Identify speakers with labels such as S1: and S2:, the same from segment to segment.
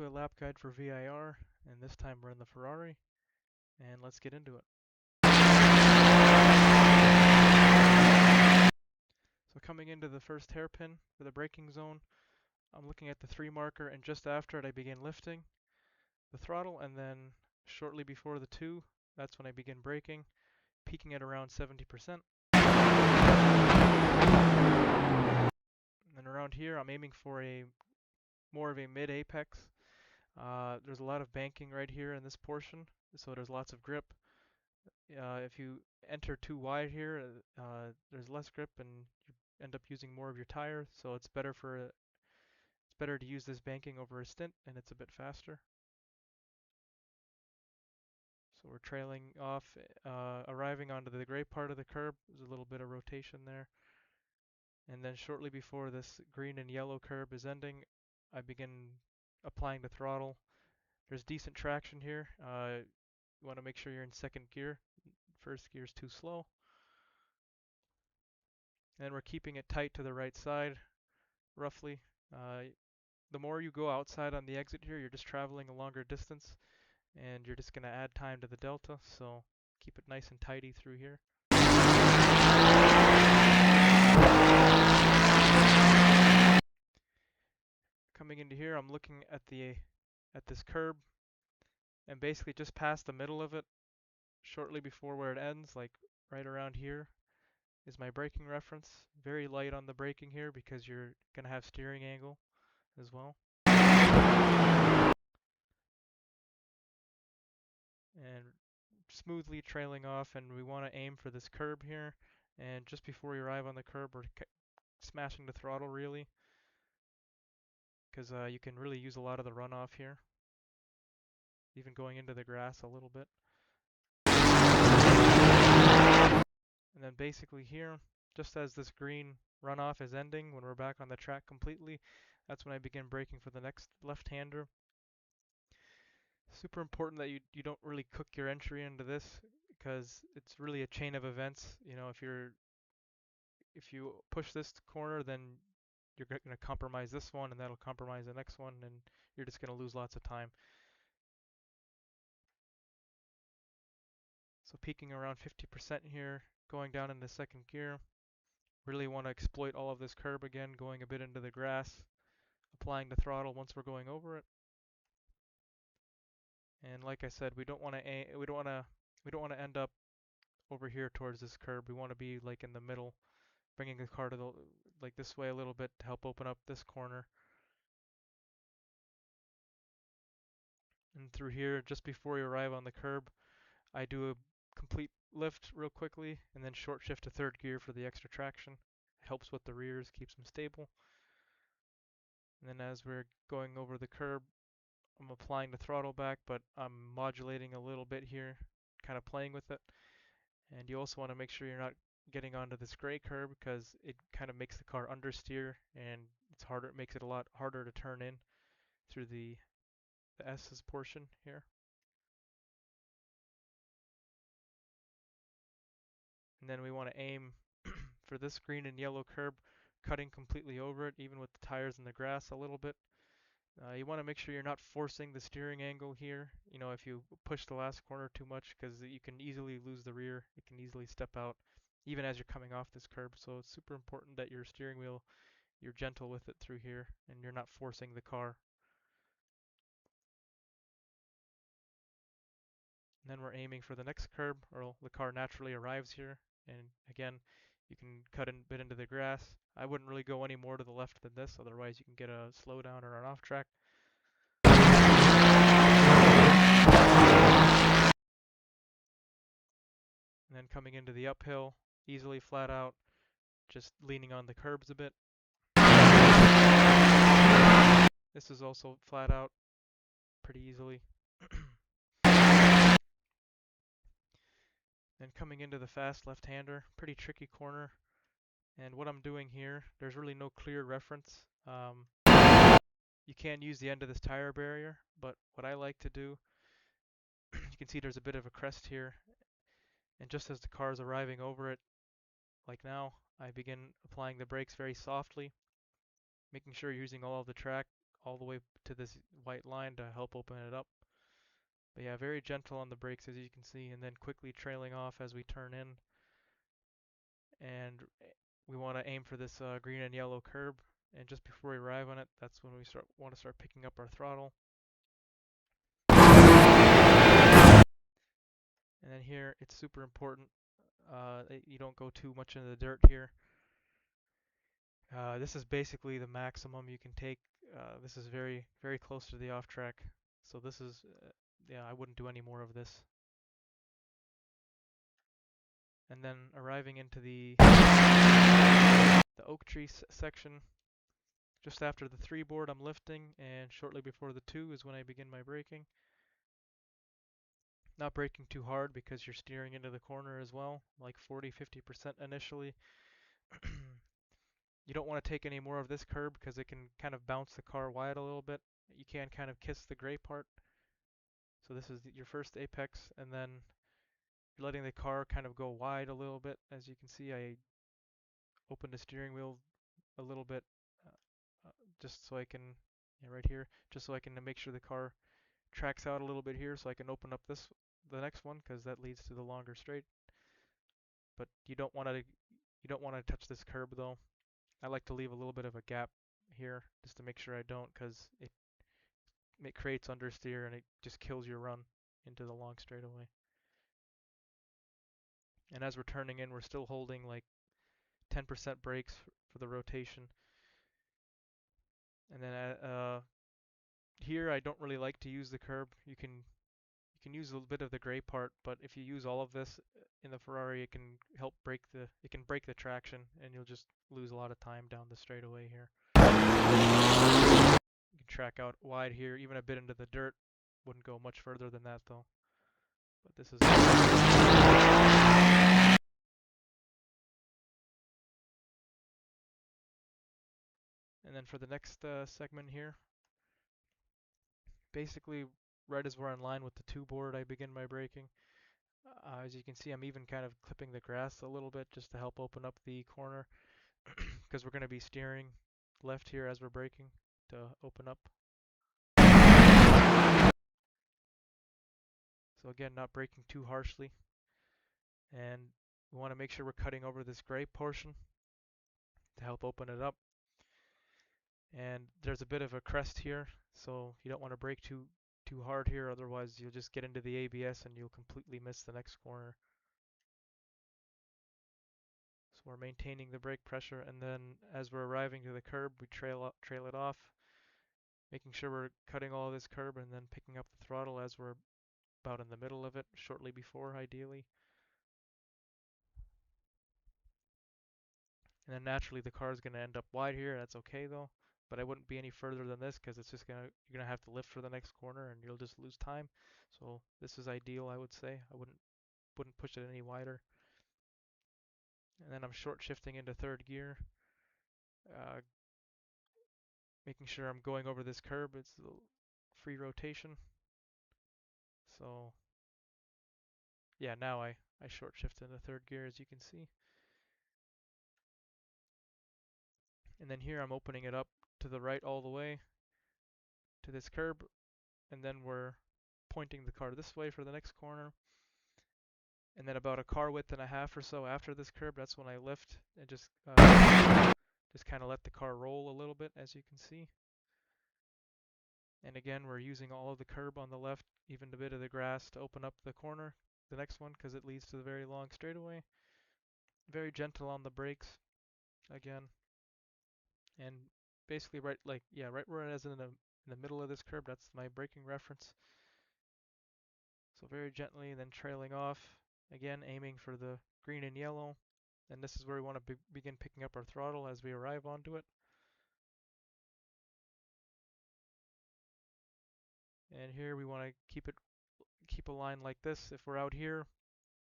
S1: Raceway lap guide for VIR, and this time we're in the Ferrari, and let's get into it. So coming into the first hairpin for the braking zone, I'm looking at the 3 marker, and just after it I begin lifting the throttle, and then shortly before the 2, that's when I begin braking, peaking at around 70%. And then around here I'm aiming for more of a mid-apex. There's a lot of banking right here in this portion, so there's lots of grip. If you enter too wide here, there's less grip and you end up using more of your tire, so it's better to use this banking over a stint, and it's a bit faster. So we're trailing off, arriving onto the gray part of the curb. There's a little bit of rotation there. And then shortly before this green and yellow curb is ending, I begin applying the throttle. There's decent traction here. You want to make sure you're in second gear. First gear is too slow. And we're keeping it tight to the right side, roughly. The more you go outside on the exit here, you're just traveling a longer distance, and you're just going to add time to the delta, so keep it nice and tidy through here. Coming into here, I'm looking at this curb, and basically just past the middle of it, shortly before where it ends, like right around here, is my braking reference. Very light on the braking here because you're going to have steering angle as well. And smoothly trailing off, and we want to aim for this curb here, and just before we arrive on the curb we're smashing the throttle really, because you can really use a lot of the runoff here, even going into the grass a little bit. And then basically here, just as this green runoff is ending, when we're back on the track completely, that's when I begin braking for the next left-hander. Super important that you don't really cook your entry into this, because it's really a chain of events. You know, if you push this corner, then you're going to compromise this one, and that'll compromise the next one, and you're just going to lose lots of time. So peaking around 50% here, going down into second gear. Really want to exploit all of this curb again, going a bit into the grass, applying the throttle once we're going over it. And like I said, we don't want to end up over here towards this curb. We want to be like in the middle, bringing the car to the like this way a little bit to help open up this corner. And through here, just before you arrive on the curb, I do a complete lift real quickly, and then short shift to third gear for the extra traction. It helps with the rears, keeps them stable. And then as we're going over the curb, I'm applying the throttle back, but I'm modulating a little bit here, kind of playing with it. And you also want to make sure you're not getting onto this gray curb, because it kind of makes the car understeer, and it makes it a lot harder to turn in through the S's portion here. And then we want to aim for this green and yellow curb, cutting completely over it, even with the tires in the grass a little bit. You want to make sure you're not forcing the steering angle here. You know, if you push the last corner too much, because you can easily lose the rear, it can easily step out, even as you're coming off this curb. So it's super important that your steering wheel, you're gentle with it through here, and you're not forcing the car. And then we're aiming for the next curb, or the car naturally arrives here. And again, you can cut a bit into the grass. I wouldn't really go any more to the left than this, otherwise you can get a slowdown or an off track. And then coming into the uphill, easily flat out, just leaning on the curbs a bit. This is also flat out pretty easily. And coming into the fast left-hander, pretty tricky corner. And what I'm doing here, there's really no clear reference. You can use the end of this tire barrier, but what I like to do, you can see there's a bit of a crest here, and just as the car is arriving over it, like now, I begin applying the brakes very softly, making sure you're using all of the track, all the way to this white line to help open it up. But yeah, very gentle on the brakes as you can see, and then quickly trailing off as we turn in. And we want to aim for this green and yellow curb. And just before we arrive on it, that's when we want to start picking up our throttle. And then here, it's super important that you don't go too much into the dirt here. This is basically the maximum you can take. This is very, very close to the off track. So this is, yeah, I wouldn't do any more of this. And then arriving into the oak tree section, just after the 3 board I'm lifting, and shortly before the 2 is when I begin my braking. Not braking too hard because you're steering into the corner as well, like 40-50% initially. You don't want to take any more of this curb because it can kind of bounce the car wide a little bit. You can kind of kiss the gray part. So this is your first apex, and then you're letting the car kind of go wide a little bit. As you can see, I opened the steering wheel a little bit just so I can, yeah, right here, just so I can make sure the car tracks out a little bit here so I can open up the next one because that leads to the longer straight. But you don't want to touch this curb though. I like to leave a little bit of a gap here just to make sure I don't, because it creates understeer and it just kills your run into the long straightaway. And as we're turning in, we're still holding like 10% brakes for the rotation. And then here I don't really like to use the curb. You can use a little bit of the gray part, but if you use all of this in the Ferrari, it can break the traction, and you'll just lose a lot of time down the straightaway here. You can track out wide here, even a bit into the dirt. Wouldn't go much further than that though. But this is. And then for the next segment here, basically right as we're in line with the 2 board, I begin my braking. As you can see, I'm even kind of clipping the grass a little bit just to help open up the corner because we're going to be steering left here as we're braking to open up. So again, not braking too harshly. And we want to make sure we're cutting over this gray portion to help open it up. And there's a bit of a crest here, so you don't want to brake too hard here, otherwise you'll just get into the ABS and you'll completely miss the next corner. So we're maintaining the brake pressure, and then as we're arriving to the curb, we trail it off, making sure we're cutting all of this curb and then picking up the throttle as we're about in the middle of it, shortly before ideally. And then naturally the car is going to end up wide here. That's okay though, but I wouldn't be any further than this because it's just you're gonna have to lift for the next corner and you'll just lose time. So this is ideal, I would say. I wouldn't push it any wider. And then I'm short shifting into 3rd gear, making sure I'm going over this curb. It's a free rotation. So yeah, now I short shift into 3rd gear, as you can see. And then here I'm opening it up to the right all the way to this curb, and then we're pointing the car this way for the next corner. And then about a car width and a half or so after this curb, that's when I lift and just kind of let the car roll a little bit, as you can see. And again, we're using all of the curb on the left, even a bit of the grass to open up the corner, the next one, because it leads to the very long straightaway. Very gentle on the brakes, again. And basically right where it is in the middle of this curb, that's my braking reference. So very gently, then trailing off, again aiming for the green and yellow. And this is where we want to begin picking up our throttle as we arrive onto it. And here we want to keep a line like this. If we're out here,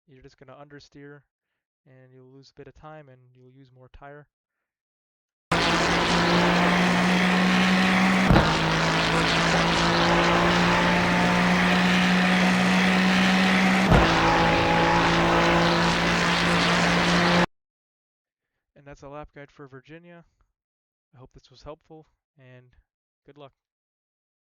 S1: you're just going to understeer and you'll lose a bit of time and you'll use more tire. And that's a lap guide for Virginia. I hope this was helpful, and good luck.